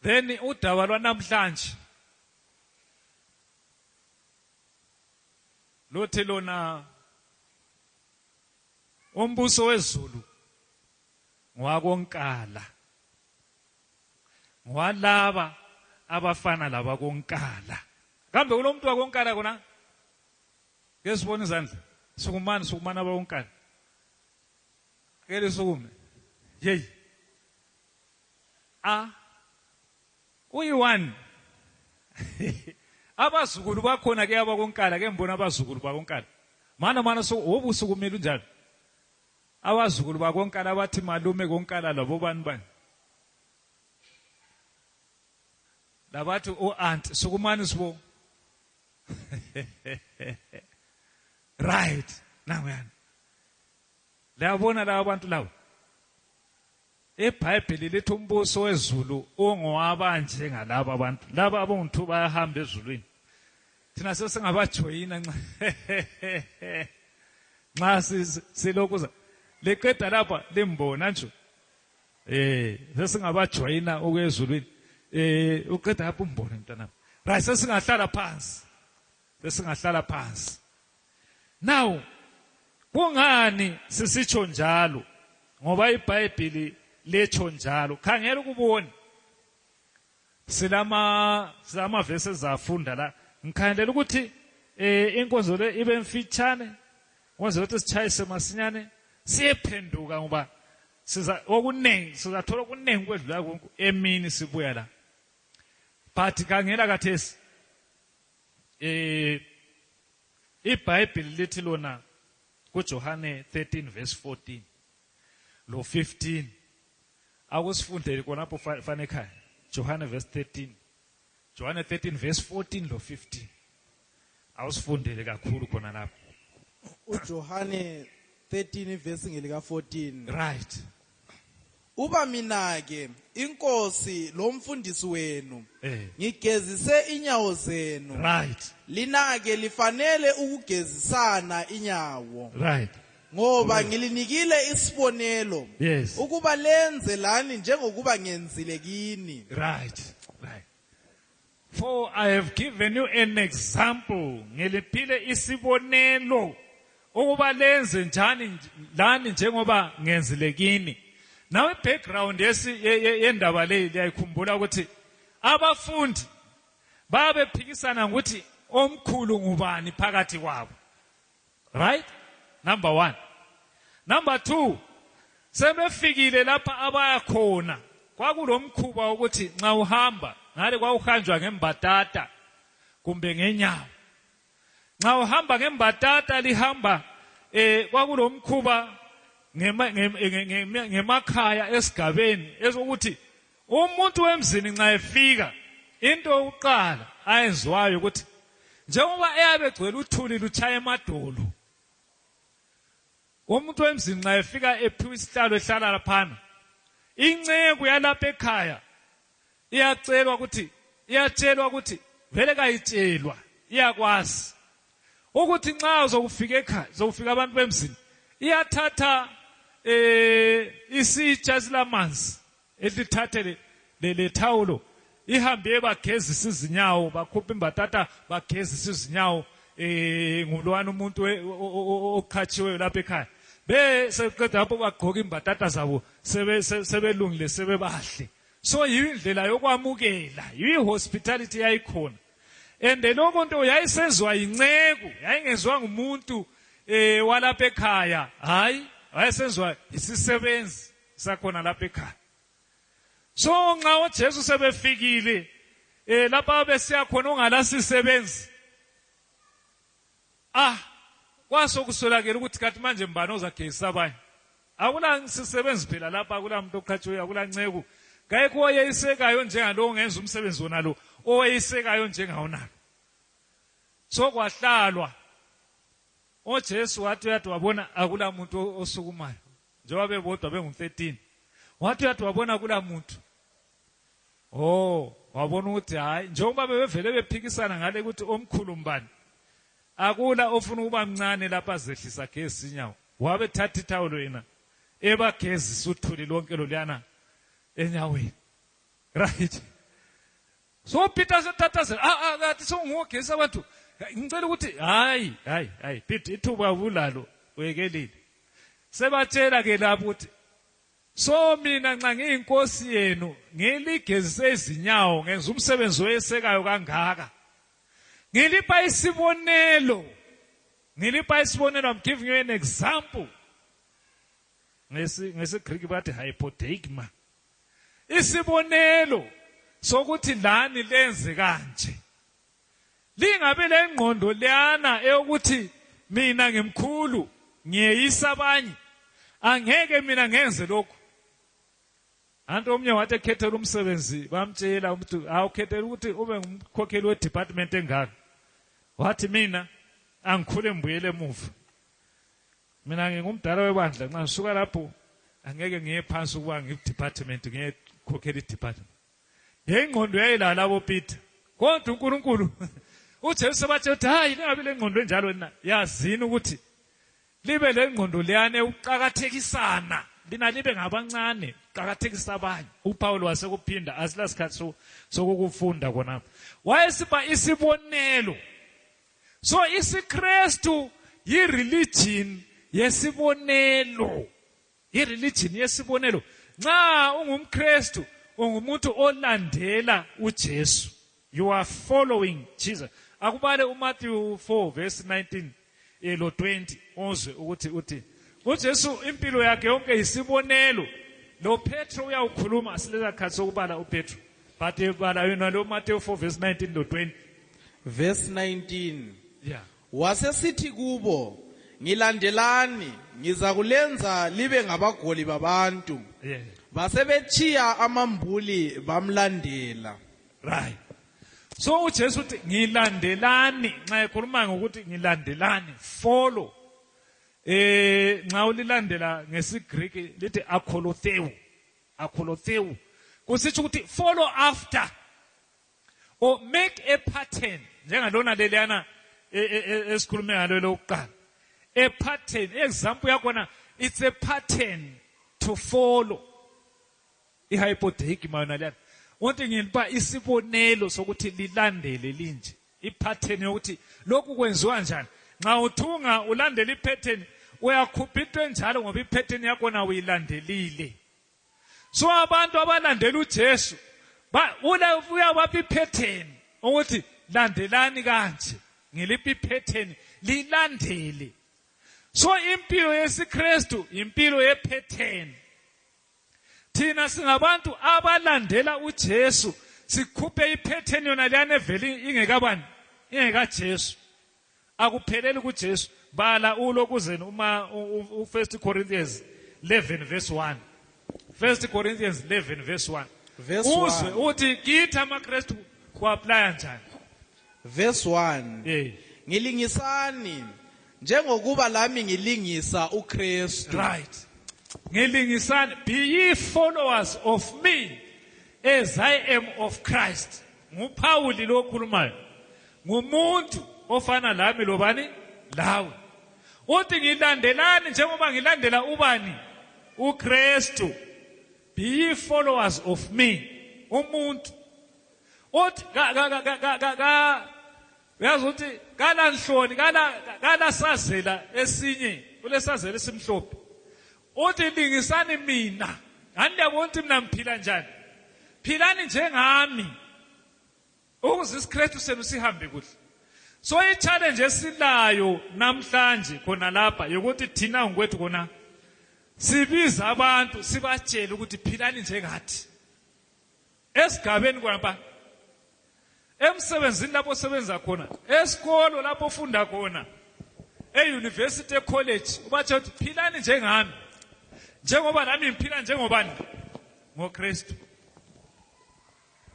Then udaba lwanamhlanje lothi lona umbuso wezulu ngwakonkala ngwalaba abafana laba konkala. Kambe kulomuntu wakonkala kona ngesibona izandla sukumana abakonkala kele sukume hey uyi-1 abazukulu bakhona ke abakonkala ke mbona abazukulu bakonkala mana so obusukumela unjalo abazukulu bakonkala bathi malume konkala labo bani labathi aunt sukumani sibo right nanguyani liyabona laba bantu labo eBhayibheli lithi umbuso wezulu ongowabanje ngalaba abantu laba abontu bayahamba ezulwini thina sesingabajoyina nxa silokuza leqeda lapha limbona nje sesingabajoyina okwezulwini uqeda lapha umbone mntana right sesingahlala phansi now kungani sisitsho njalo ngoba iBhayibheli lecho njalo khangela ukubona silama verses zafunda la ngikhandela ukuthi inkonzo le ibe mfitshane kwenza ukuthi sichayise masinyane siyephenduka ngoba sizathola okuningi kwedlula konke emini sibuya la but khangela kathesi iBhayibheli lithi lona kuJohane 13 verse 14 lo 15 akusifundele khonapho fane ekhaya Johane verse 13 Johane 13 verse 14 lo 15 awusifundele kakhulu khona lapho uJohane 13 verse ngelika 14 right uba mina ke inkosi lo mfundisi wenu ngigezise inyawo zenu right lina ke lifanele ukugezisana inyawo right ngoba ngilinikile isibonelo yes ukuba lenze lani njengokuba ngenzile kini right for I have given you an example ngiliphile isibonelo ukuba lenze njani lani njengoba ngenzile kini. Now background yendaba le liyayikhumbula ukuthi abafundi babephikisana ukuthi omkhulu ngubani phakathi kwabo. Right? Number 1. Number 2, sebefikile lapha abaya khona kwakulomkhuba ukuthi nxa uhamba ngale kwauhanjwa ngembatata kumbe ngenyawo. Nxa uhamba ngembatata lihamba kwakulomkhuba ngemakhaya esigabeni esokuthi umuntu wemzini nxa efika into yokuqala ayenziwayo ukuthi njengoba eyabe gcwele uthuli luchaya emadolo umuntu wemzini nxa efika ephiwa isihlalo ehlala laphana inceku yalapha ekhaya iyatshelwa ukuthi vele kayitshelwa iyakwazi ukuthi nxa uzokufika ekhaya uzokufika abantu bemzini iyathatha isitsha silamanzi elithathe le thawulo ihambe bagezisa izinyawo bakhupha imbatata bagezisa izinyawo ngulwana umuntu okhatshiweyo lapha ekhaya seqeda lapho bagqoka imbatata zabo sebelungile sebebahle. So yindlela yokwamukela yi-hospitality yayikhona and lokho nto yayisenziwa yinceku yayingezwa ngumuntu walapha ekhaya hayi wayesenziwa isisebenzi sakhona lapha ekhaya. So nxa uJesu sebefikile lapha besiya khona ongalasisebenzi kwasokuswelakela ukuthi kathi manje mbani ozagezisa abanye akula sisebenzi phela lapha akula muntu okhatshiweyo akula nceku kayikho oyeyisekayo njengalo ongenza umsebenzi wona lo oyeyisekayo njengawonalo. So kwahlalwa uJesu wathi wabona akula muntu osukumayo njengoba bebodwa bengu-13 wathi wabona akula muntu wabona ukuthi hayi njengoba bevele bephikisana ngale ukuthi omkhulu mbani akula ofuna ukuba mncane lapha azehlisa gezi inyawo wabe thatha ithawulo yena ebagezisa uthuli lonke loliyana enyaweni. Right? So Peter setatazela kathi songogesa abantu ngicela ukuthi hayi Peter ithuba ulalo wekelile sebatshela ke lapho ukuthi so mina nxa ngiyinkosi yenu ngiligezise izinyawo ngenza umsebenzi oyesekayo kangaka ngilipha isibonelo I'm giving you an example ngesi Greek bathi hypodeigma isibonelo sokuthi lani lenze kanje lingabe lengqondo leyana eyokuthi mina ngimkhulu ngiyeyisa abanye angeke mina ngenze lokho anto omnye wathi ekhethela umsebenzi bamtshela umuntu awukhethela ukuthi ube ngumkhokheli wedepartment engaka wathi mina angikhule mbuyele emuva mina ngingumdala webandla nxa ngisuka lapho angeke ngiye phansi ukuba ngidepartment ngiyekhokhela idepartment ingqondo yayilala labo Peter kodwa uNkulunkulu uJesu bathi hayi lingabe lengqondo enjalo na yazini ukuthi libe lengqondo leyane uqhakathekisana lina libe ngabancane uqhakathekisa abanye uPaul wasekuphinda asilasikhathi sokukufunda khona wayesiba isibonelo so isiKristu yireligion yesibonelo nxa ungumKristu ungumuntu olandela uJesu you are following Jesus akubale uMatthew 4 verse 19 lo 20 ozwe ukuthi uthi uJesu impilo yakhe yonke isibonelo lo Petro uyawukhuluma asilezakhathi sokubala uPetro but ebala yona lo Matthew 4 verse 19 lo 20 verse 19 yeah wasesithi kubo ngilandelani ngizakulenza libe ngabagoli babantu yeah basebechiya amambuli bamlandela right so uJesu uthi ngilandelani nxa ekhuluma ngokuthi ngilandelani follow nxa ulilandela ngesiGreek lithi akolotheu kusitsho ukuthi follow after or make a pattern njengalona leliyana esikhulume ngalo lokuqala a pattern example yakhona it's a pattern to follow ihypodeigma yona leyana wonke nginipa isibonelo sokuthi lilandele linje ipattern yokuthi lokhu kwenziwa njani nxa uthunga ulandela ipattern uyakhupha into enjalo ngoba ipattern yakho na uyilandelile so abantu abalandela uJesu uyabapha ipattern ukuthi landelani kanje ngiliphi ipattern lilandele so impilo yesiKristu impilo yepattern thina singabantu abalandela uJesu sikhuphe ipattern yona leyana eveli ingekaJesu akupheleli kuJesu bala ulokuzeni uma u1 Corinthians 11 verse 1 1 Corinthians 11 verse 1 uzwe uthi kithi amaKristu ku-apply njani verse 1 ngilingisani njengokuba lami ngilingisa uKristu right ngilingisani be ye followers of me as I am of Christ nguPauli lo khulumayo ngumuntu ofana lami lobani lawe uthi ngilandelani njengoba ngilandela ubani uKristu be ye followers of me umuntu uthi yazuthi kala nhloni kala sazela esinye kulesazela esimhlophe uthi lingisani mina andiyabona ukuthi mina ngiphila njani philani njengami ukuze isiKristu senu sihambe kuhle so i-challenge esilayo namhlanje khona lapha yokuthi thina ngkwethu khona sibiza abantu sibatshela ukuthi philani njengathi esigabeni kwapha emsebenzini lapho osebenza khona esikolo lapho ufunda khona euniversity ecollege ubatshela ukuthi philani njengami njengoba nami ngiphila njengobani ngoKristu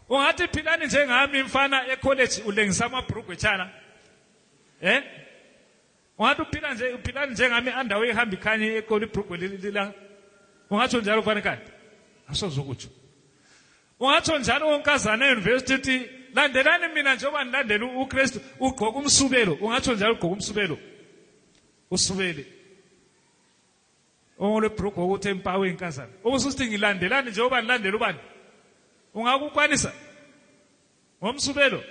ungathi philani njengami mfana ecollege ulengisa amabhrugwe tshana ungathi uphilani njengami andawo ehamba ikhanye ekole ibhrugwe lila ungatsho njalo mfana kanti asozokutsho ungatsho njalo onkazana euniversity landelani mina njengoba nilandela uKristu ugqoka umsubelo ungatsho njalo ugqoka umsubelo usubele ongole bhrugwe ukuthi empawe inkazana ubusuthi ngilandelani njengoba nilandela ubani ungakukwanisa ngomsubelo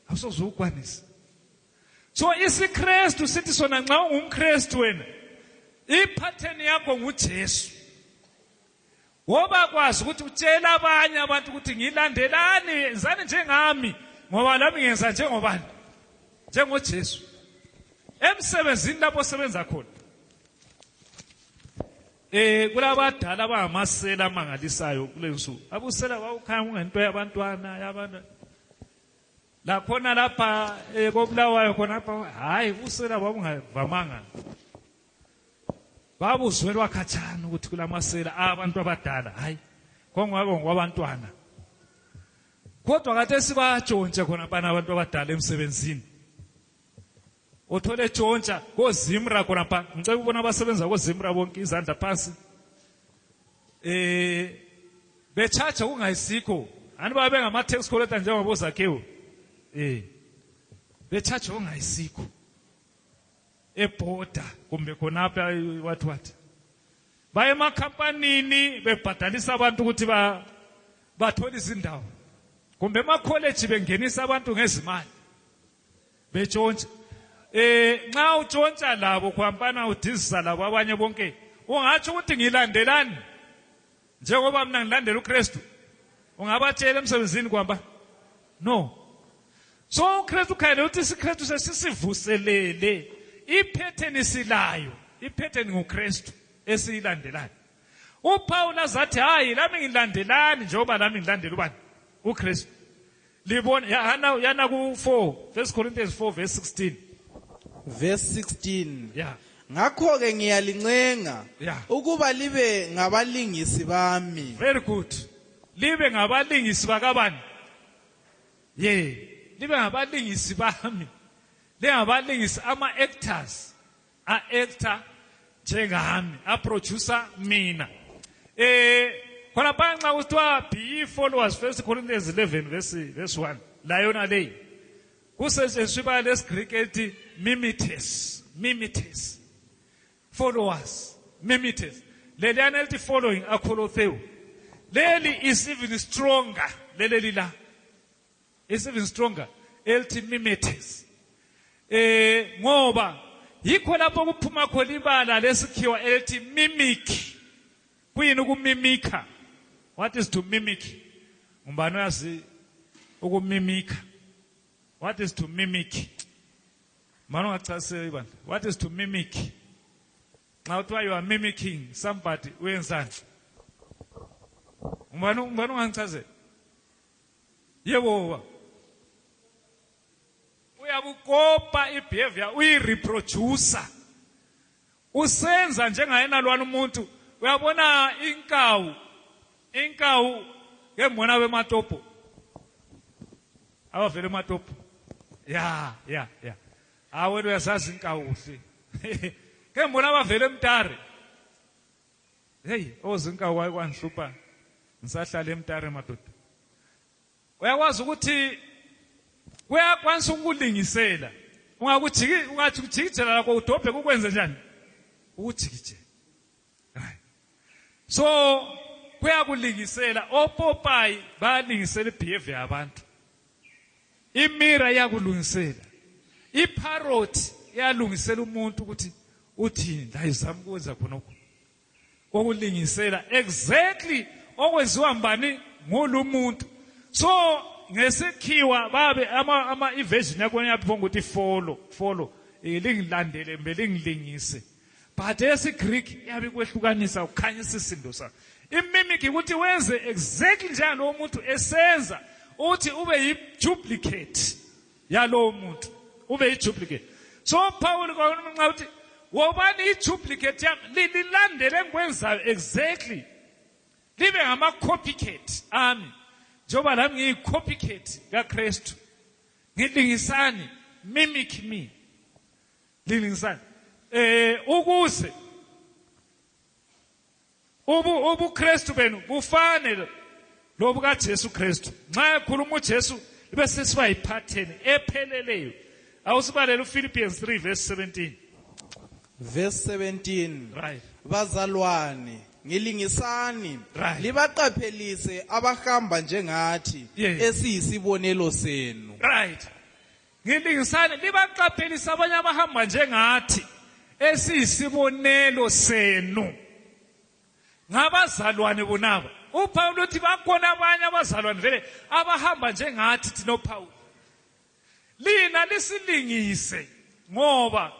awusozukwanisa. So isiKristu sithi sona nxa ungumKristu wena ipattern yakho nguJesu. Woba kwazi ukuthi utshela abanye abantu ukuthi ngilandelani enzani njengami ngoba nami ngenza njengobani njengoJesu. Emsebenzini lapho osebenza khona kulabadala abangamasela amangalisayo kulensuku. Abusela wawukhaya ungento yabantwana yabantu la khona lapha koBulawayo khona lapha hayi usela wabungavamanga. Babuzwelwa khatshana ukuthi kulamasela abantu abadala hayi kongwabo ngwabantwana. Kodwa kade sibatshontshe khona bana abantu abadala emsebenzini. Othole tshontsha koZimra khona pha ngicela ukubona abasebenza koZimra bonke izandla phansi. Bechacha kungayisikho ani babe ngama tax collector njengoba Zakhewu. Bechacha kungayisikho. Eborder kumbe khonapha what baye emakhampanini bebhadalisa abantu ukuthi bathole izindawo kumbe emacollege bengenisa abantu ngezimali betshontsha. Nxa utshontsha labo kwampana udizisa labo abanye bonke ungatsho ukuthi ngilandelani njengoba mina ngilandela uKristu ungabatshela emsebenzini kwamba no. So uKristu khayile uthi isikristu sesivuselele ipattern silayo ipattern nguKristu esiyilandelayo. uPaul azathi hayi lami ngilandelani njengoba lami ngilandela ubani uKristu. Libona yana ku 1 Corinthians 4 verse 16. Verse 16. Yeah. Ngakho ke ngiyalincenga Yeah. ukuba libe ngabalingisi bami. Very good. Libe ngabalingisi bakabani? Libe ngabalingisi bami. Lengabalingisi ama-actors. A-actor njengami. A-producer mina. Khona phansi kuthiwa be followers 1 Corinthians 11 verse 1. La yona leyi. Kusetshenziswa lesi-Greek ethi mimetes. Followers. Mimetes. Leliyana elithi following akholotheu. Leli is even stronger. Leli la. It's even stronger. Elithi mimetes. Ngoba yikho lapho kuphuma khona ibala lesikhiwa elithi mimic. Kuyini ukumimika? What is to mimic? Umbani uyazi ukumimika? What is to mimic? Mano ngachasile ibandla. What is to mimic? Now you are mimicking somebody wenzani? Umbani ungangichazela? Yebo. Uyabukopa ibehavior uyireproducer. Usenza njengayena lwana umuntu. Uyabona inkawu ngembona bematopo. Abavele ematopo. Yeah. Awena uyazazi inkawu kuhle. Ngembona abavele eMtare. Hey, ozinkawu wayekwanhlupha. Ngisahlala eMtare madoda. Uyakwazi ukuthi kuyakwanisa ukulingisela. Ungathi ujikijela lakho udobhe kukwenze njani? Ukujikijela. So kuyakulingisela opopayi bayalingisela ibehavior yabantu. Imira iyakulungisela. Iparrot iyalungisela umuntu ukuthi uthini la izama ukwenza khonokho. Okulingisela exactly okwenziwa mbani ngolumuntu. So ngesikhiwa babe ama evasion yakho yaphonga ukuthi follow lingilandele mbe lingilingise. But esi-Greek yabe kwehlukanisa ukhanyisa isisindo sakho. Imimiki ukuthi wenze exactly njalo umuntu esenza uthi ube yi-duplicate yalo muntu. Ube yi-duplicate. So Paul nxa uthi wobani i-duplicate yami lilandele engikwenzayo exactly. Libe ngama-copycat ami. Njengoba lami ngiyi-copycat kaKristu. Ngilingisani, mimic me. Lilingisani. Ukuze ubuKristu benu bufanele lobu kaJesu Kristu. Nxa ekhuluma uJesu bese siba yipattern epheleleyo. Awusibalela uPhilippians 3 verse 17. Verse 17. Right. Bazalwane ngilingisani Right. libaqaphelise abahamba njengathi Yeah. esiyisibonelo senu. Right. Ngilingisane libaqaphelisa abanye abahamba njengathi esiyisibonelo senu. Ngabazalwane bonaba. uPaul uthi bakhona abanye abazalwane vele abahamba njengathi thina uPaul. Lina lisilingise ngoba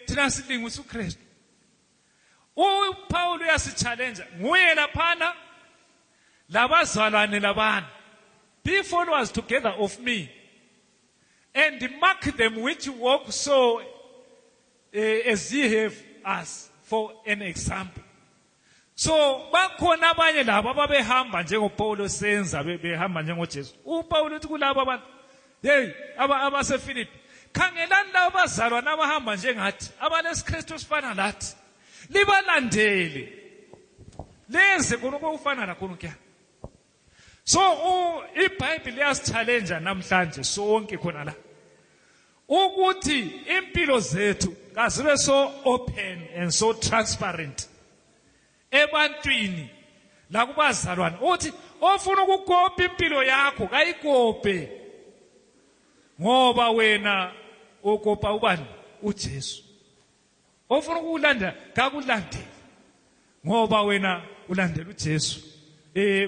thina silingisa uKristu. uPaul uyasichallenge nguye laphana labazalwane labana. Be followers together of me and mark them which walk so as ye have us for an example. So bakhona abanye labo ababehamba njengoPaul senza behamba njengoJesu. uPaul uthi kulabo abantu hey abaseFilipi khangelani labo bazalwane abahamba njengathi abanesikristu sifana lathi libalandele lenze khona ukufana lakhona kya. So iBhayibheli liyasichallenge namhlanje sonke khona la ukuthi impilo zethu kazibe so open and so transparent ebantwini la kubazalwane uthi ofuna ukukopa impilo yakho kayikope ngoba wena ukopa ubani uJesu. Ofuna ukulandela kakulandele ngoba wena ulandela uJesu.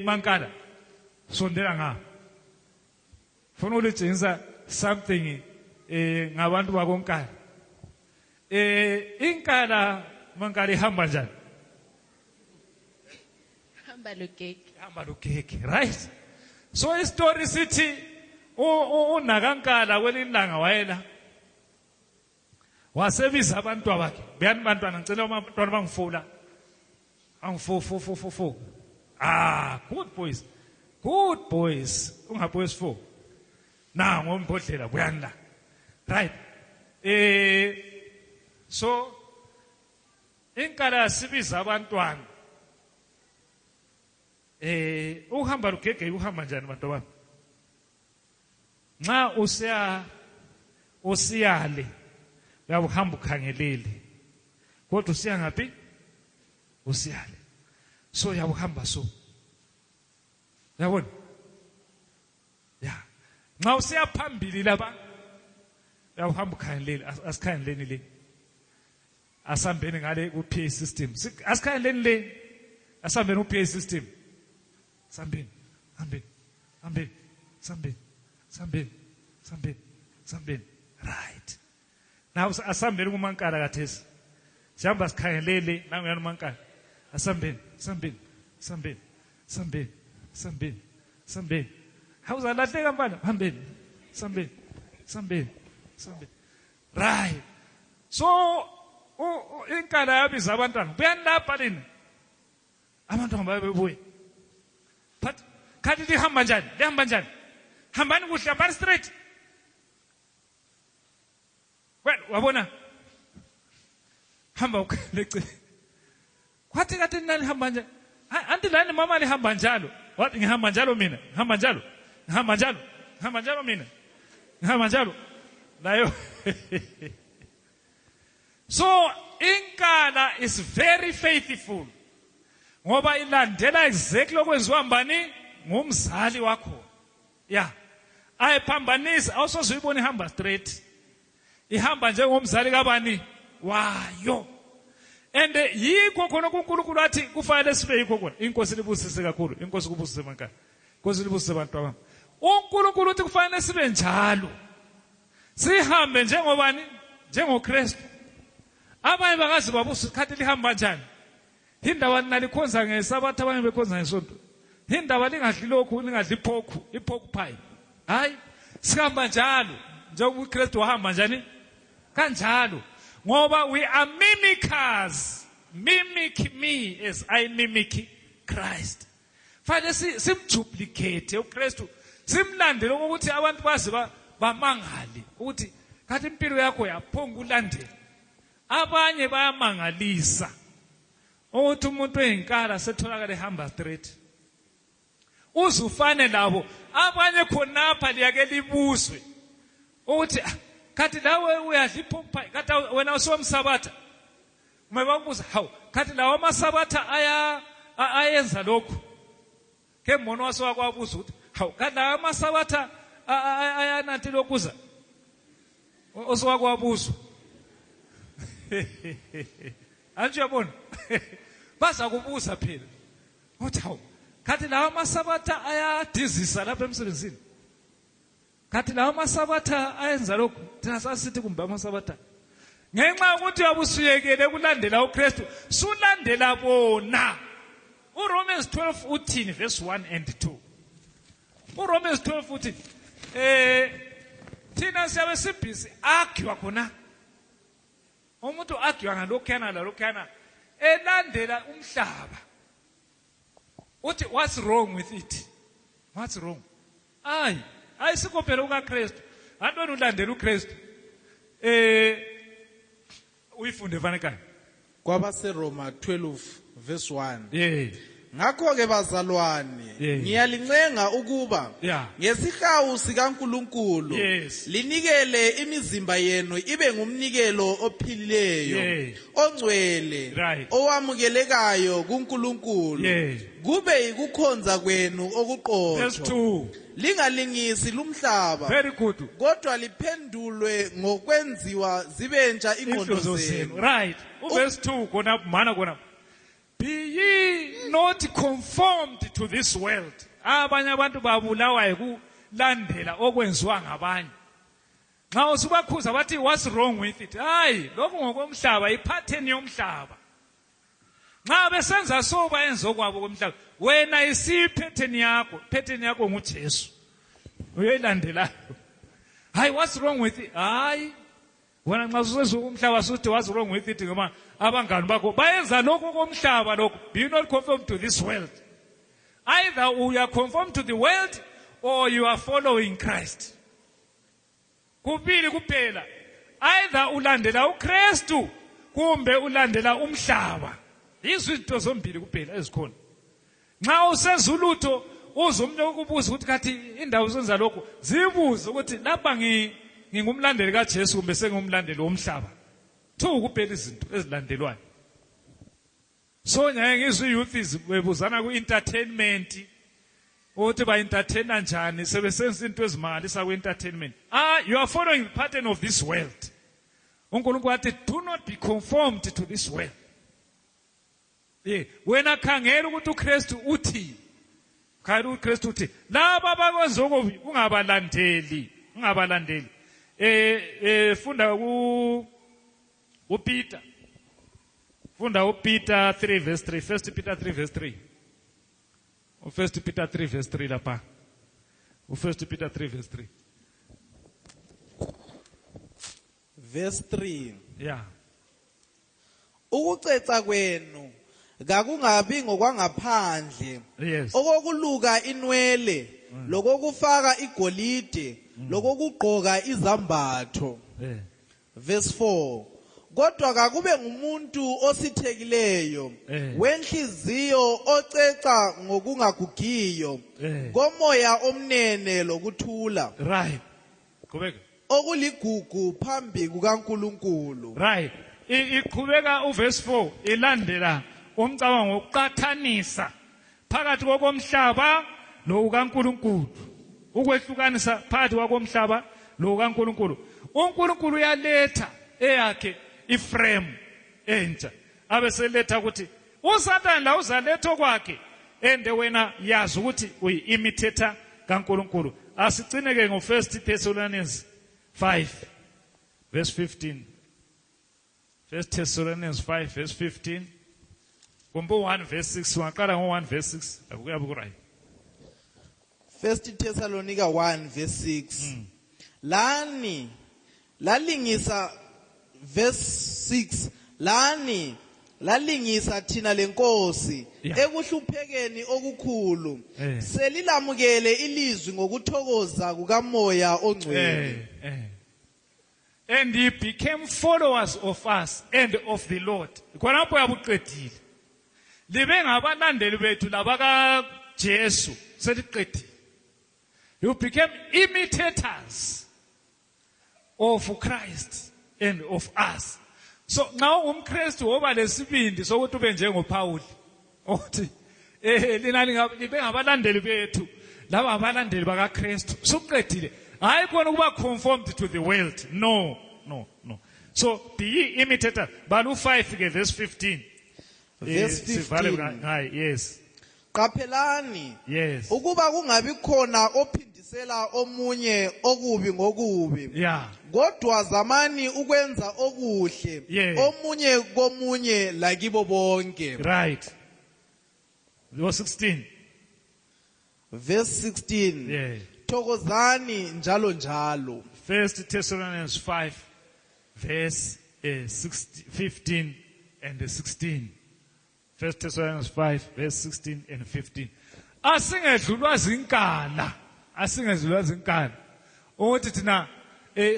Mankala sondela nga funa ulitshengisa something ngabantu bakonkala. Inkala mankala ihamba njani? Hamba lukeke, right? So istory sithi unakankala kwelilanga wayela wasebiza abantu bakhe. Beyani bantwana ngicela abantwana bangifula. Angifo. Good boys. Good boys. Ungaboys 4. Na ngombodlela buyani la. Right. So inkala sibiza abantwana. Uhamba lugege uhamba njani bantu bami? Nxa usiyale uyahamba ukhangelele. Kodwa usiya ngaphi? Usiyale. So uyahamba so. Yabona? Yeah. Nxa usiya phambili lapha uyahamba ukhangelele asikhangeleni le. Asambeni ngale ku PA system. Asikhangeleni le. Asambeni ku PA system. Sambeni. Right. Now asambeni kumankala kathesi. Sihamba sikhangelele nanguyana umankala. Asambeni. Hawuzalahleka mfana? Hambeni. Sambeni. Right. So inkala yabiza abantwana. Buyani lapha lina. Abantwana babebuye. But khathi lihamba njani? Hambani kuhle, hambani straight. Well, wabona? Hamba ukhaleche. Kwathi kathi nani hamba njani? Anti lani mama lihamba njalo. Wathi ngihamba njalo mina. Ngihamba njalo mina. Ngihamba njalo. Layo. So inkala is very faithful. Ngoba ilandela exactly okwenziwa mbani ngumzali wakho. Yeah. Ayiphambanisa awusozuyibona ihamba straight. Ihamba njengomzali kabani wayo. And yikho khona kuNkulunkulu athi kufanele sibe yikho khona. Inkosi libusise kakhulu. Inkosi kubusise mankala. Inkosi libusise abantu abami. uNkulunkulu uthi kufanele sibe njalo. Sihambe njengobani? NjengoKristu. Abanye bakazi babusa isikhathi lihamba njani? Indaba nalikhonza ngeSabatha abanye bekhonza ngeSonto. Indaba lingadli lokhu lingadli iphokhu pie. Hayi, sihamba njalo. Njengoba uKristu wahamba njani? Kanjalo. Ngoba we are mimickers. Mimic me as I mimic Christ. Fanele simduplicate uKristu. Simlandele ukuthi abantu bazi bamangale ukuthi kathi impilo yakho yaphonga ulandela. Abanye bayamangalisa. Uthi umuntu oyinkala setholakala ehamba straight. Uzufane labo abanye khonapha liyake libuswe. Uthi kathi lawe uyadla iphokuphi kathi wena usomsabatha. Uma bakubuza hawu khathi lawo amasabatha ayenza lokhu ke mmono wasowakwabuza ukuthi hawu khathi lawo amasabatha ayanathi lokuza osowakwabuza anjye yabona baza kubuza phela uthi hawu khathi lawo amasabatha ayadizisa lapha emsebenzini khathi lawo amasabatha ayenza lokhu thina sasithi kumbe amasabatha ngenxa ukuthi yabusuyekele kulandela uKristu sulandela bona uRomans 12 uthini verse 1 and 2 uRomans 12 uthini thina siyabe sibhizi argue khona umuntu argue ngalokhana lalokhana elandela umhlaba uthi what's wrong with it what's wrong ayisikho phela ukaKristu antoni ulandela uKristu uyifunde vanekani kwabaseRoma 12 verse 1 yeah ngakho ke bazalwane ngiyalincenga ukuba ngesihawu sikaNkuluNkulu linikele imizimba yenu ibe ngumnikelo ophilileyo ongcwele owamukelekayo kuNkulunkulu kube ukukhonza kwenu okuqotho lingalingisi lumhlaba very good kodwa liphendulwe ngokwenziwa zibentsha ingqondo zenu right verse 2 kona mana kona be ye not conformed to this world abanye abantu babulawa yikulandela okwenziwa ngabanye nxa usubakhuza bathi what's wrong with it hayi lokho ngokomhlaba ipattern yomhlaba nxa besenza so bayenza okwabo komhlaba wena isipattern yakho nguJesu uyilandelayo hayi what's wrong with it hayi wena nxa usenza umhlaba suthi what's wrong with it ngoba abangani bakho bayenza lokho komhlaba lokho be not conformed to this world either you are conformed to the world or you are following Christ kubili kuphela either ulandela uKristu kumbe ulandela umhlaba izinto zombili kuphela ezikhona nxa usenza ulutho uzumnye ukubuza ukuthi kathi indawo zenza lokho zibuze ukuthi lapha ngingumlandeli kaJesu kumbe sengumlandeli womhlaba two kuphela izinto ezilandelwayo so nyaye ngizwe youth bebuzana ku-entertainment ukuthi ba-entertaina njani sebesenza into ezimangalisa ku-entertainment you are following the pattern of this world uNkulunkulu athi do not be conformed to this world wena khangela ukuthi uKristu uthi laba abakwenza okubi ungabalandeli funda uPeter funda uPeter 3 verse 3 1 Peter 3 verse 3 1 Peter 3 verse 3 lapha 1 Peter 3 verse 3 verse 3 yeah ukuceca kwenu kakungabi ngokwangaphandle okokuluka inwele lokokufaka igolide lokokugqoka izambatho verse 4 kodwa kakube ngumuntu osithekileyo wenhliziyo oceca ngokungagugiyo komoya omnene lokuthula right kubeka okuligugu phambi kukaNkulunkulu right iqhubeka uverse 4 ilandela umcabango wokuqathanisa phakathi kokomhlaba lokukaNkulunkulu ukwehlukanisa phakathi kokomhlaba lokukaNkulunkulu uNkulunkulu uyaletha eyakhe iframe entsha abeseletha ukuthi uSathane la uzaletha kwakhe ende wena yazi ukuthi uyi-imitator kaNkulunkulu asicineke ngo1 Thessalonians 5 verse 15 1 Thessalonians 5 verse 15 kumbe 1 verse 6 waqala ngo1 verse 6 akuyabe kuright 1 Thessalonica 1 verse 6 lani lalingisa verse 6 lani lalingisa thina lenkosi ekuhluphekeni okukhulu selilamukele ilizwi ngokuthokoza kukamoya ongcwele and he became followers of us and of the Lord khonapho yabuqedile libe ngabalandeli bethu labaka Jesu seliqedile you became imitators of Christ and of us So nxa ungumKristu woba lesibindi sokuthi ube njengoPauli othi lina libe ngabalandeli bethu laba abalandeli bakaKristu suqedile hayi khona ukuba conformed to the world. No. So be ye imitators. Balu 5 ke verse 15. Verse 15. Yes. Qaphelani. Yes. Ukuba kungabi khona ophindisela omunye okubi ngokubi. Yeah. Kodwa zamani ukwenza okuhle. Yeah. Omunye komunye lakibo bonke. Right. Verse 16. Verse 16. Yeah. Thokozani njalo njalo. 1 Thessalonians 5 verse 15 and 16. 1 Thessalonians 5 verse 16 and 15. Asingedlulwa zinkala. Ukuthi thina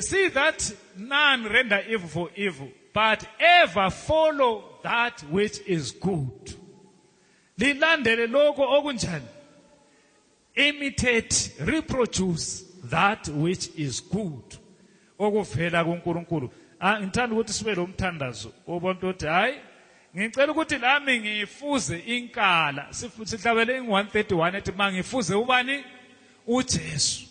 see that none render evil for evil, but ever follow that which is good. Lilandele lokho okunjani? Imitate, reproduce that which is good. Okuvela kuNkulunkulu. Ngithanda ukuthi sibe lo mthandazo obonto ukuthi hayi ngicela ukuthi lami ngifuze inkala sihlabele ing131 ethi mangifuze ubani uJesu.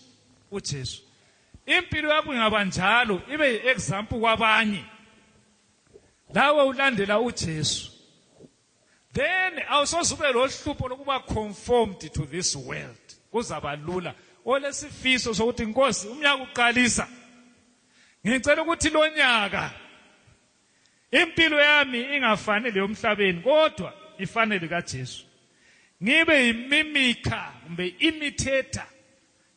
Impilo yakho ingaba njalo ibe yiexample kwabanye. Lawe ulandela uJesu. Then awusozube lo hlupho lokuba conformed to this world. Kuzaba lula. Olesifiso sokuthi Nkosi umnyaka uqalisa. Ngicela ukuthi lo nyaka impilo yami ingafanele yomhlabeni kodwa ifanele kaJesu. Ngibe yimimika kumbe imitator.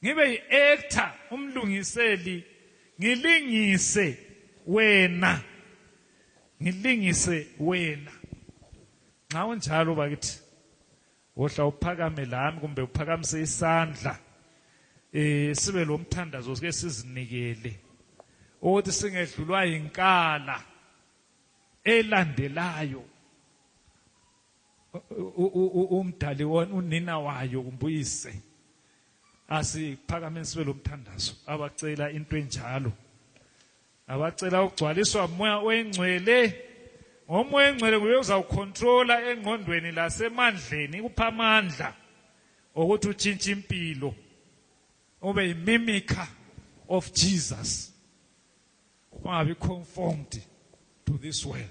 Ngibe yiactor umlungiseli ngilingise wena. Nxa unjalo bakithi wohla uphakame lami kumbe uphakamise isandla sibe lo mthandazo sike sizinikele ukuthi singedlulwa inkala elandelayo umdali unina wayo kumbuyise asiphakame sibe lo mthandazo abacela into enjalo abacela ukugcwaliswa umoya oyingcwele. Ngomoya engcwele nguye uzawucontrola engqondweni lasemandleni kupha amandla ukuthi utshintshe impilo ube yimimika of Jesus. Ungabi conformed to this world.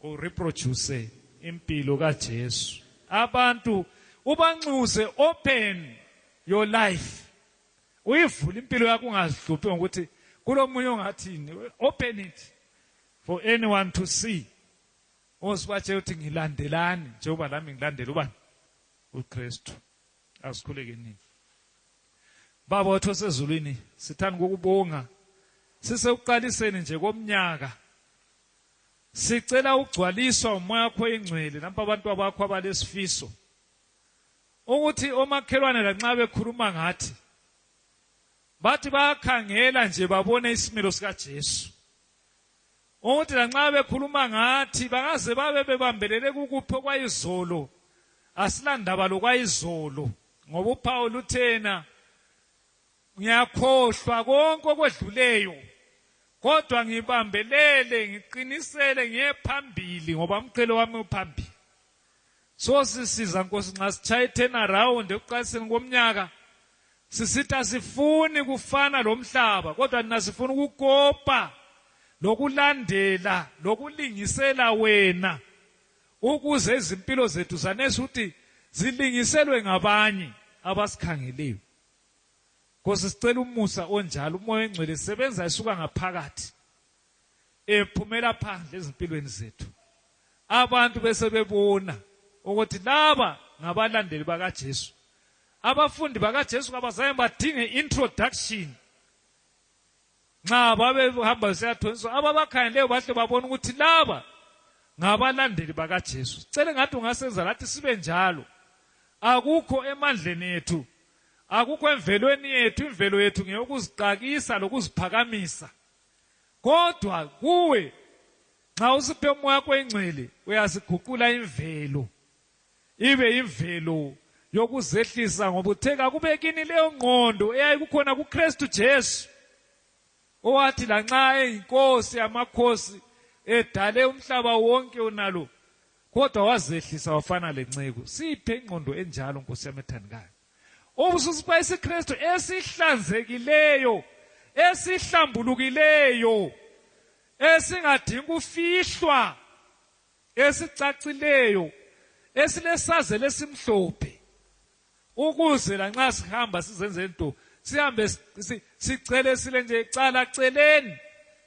Reproduce impilo kaJesu. Abantu ubanxuse, open your life. Uyivula impilo yakho ungazihluphi ngokuthi kulomunye ongathini. Open it for anyone to see. Osibatshe uthi ngilandelani njengoba lami ngilandela ubani? uKristu. Asikhuleke nini. Baba wethu osezulwini sithanda ukubonga sisekuqaliseni nje komnyaka. Sicela ukugcwaliswa umoya wakho engcwele lapha abantu abakho abalesifiso. Ukuthi omakhelwane lanxa bekhuluma ngathi bathi bayakhangela nje babone isimilo sikaJesu. Ukuthi lanxa bekhuluma ngathi bangaze babe bebambelele kukupho kwayizolo. Asilandaba lokwayizolo ngoba uPaul uthena ngiyakhohlwa konke okwedluleyo kodwa ngibambelele ngiqinisele ngiye phambili ngoba umqhele wami uphambili. So sisiza Nkosi nxa sichaya turnaround ekuqaliseni komnyaka sisitha sifuni kufana lomhlaba kodwa nina sifuna ukukopa lokulandela lokulingisela wena ukuze izimpilo zethu zanese ukuthi zilingiselwe ngabanye abasikhangeleyo. Nkosi sicela umusa onjalo umoya engcwele sebenza isuka ngaphakathi ephumela phandle ezimpilweni zethu. Abantu bese bebona ukuthi laba ngabalandeli bakaJesu. Abafundi bakaJesu kabazaye badinge introduction. Nxa babehamba siyathonswa ababakhangeleyo bahle babona ukuthi laba ngabalandeli bakaJesu. Sicela ngathi ungasenza lathi sibe njalo. Akukho emandleni ethu. Akukho emvelweni yethu. Imvelo yethu ngeyokuziqakisa lokuziphakamisa. Kodwa kuwe nxa usiphe umoya wakho engcwele uyasiguqula imvelo. Ibe imvelo yokuzehlisa ngoba utheka kube kini leyo ngqondo eyayikukhona kuKristu Jesu. Owathi lanxa eyinkosi yamakhosi edale umhlaba wonke unalo kodwa wazehlisa wafana lenceku. Siphe ingqondo enjalo Nkosi yami ethandekayo. Ubusisiba isiKristu esihlanzekileyo, esihlambulukileyo, esingadingi ufihlwa, esicacileyo, esinesazelo esimhlophe. Ukuze lanxa sihamba sizenze into, sihambe sicele sile nje cala celeni,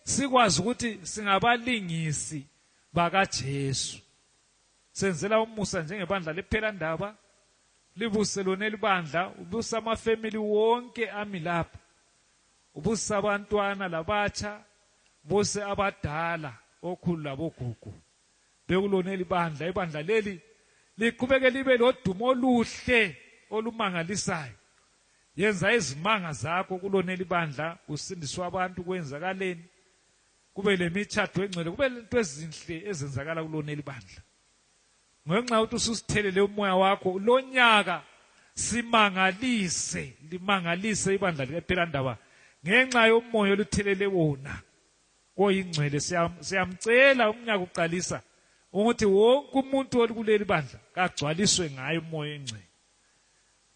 sikwazi ukuthi singabalingisi bakaJesu. Senzela umusa njengebandla lePhelandaba, libuse lona elibandla, ubusa amafamily wonke ami lapha. Ubusa abantwana labatsha, buse abadala, okhulu labogugu. Bekulona elibandla, ibandla leli liqhubeke libe lodumo oluhle olumangalisayo. Yenza izimanga zakho kulona elibandla, usindiswa abantu kwenzakaleni. Kube lemitshato engcwele, kube lento ezinhle ezenzakala kulona elibandla. Ngenxa ukuthi ususithelele umoya wakho lonyaka limangalise ibandla likaPhelandaba ngenxa yomoya oluthelele wona oyingcwele. Siyamcela umnyaka uqalisa ukuthi wonke umuntu olikuleli bandla kagcwaliswe ngayo umoya engcwele.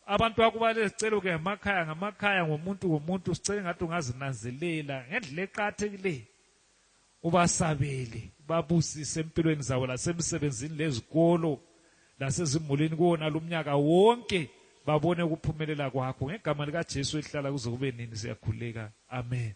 Abantu bakubale sicela ke ngamakhaya ngomuntu sicela ngathi ungazinanzelela ngendlela eqhathekile. Ubasabele, babusise empilweni zabo lasemsebenzini lezikolo lasezimulini kuwona lumnyaka wonke babone ukuphumelela kwakho ngegama likaJesu ehlala kuze kube nini siyakhuleka. Amen.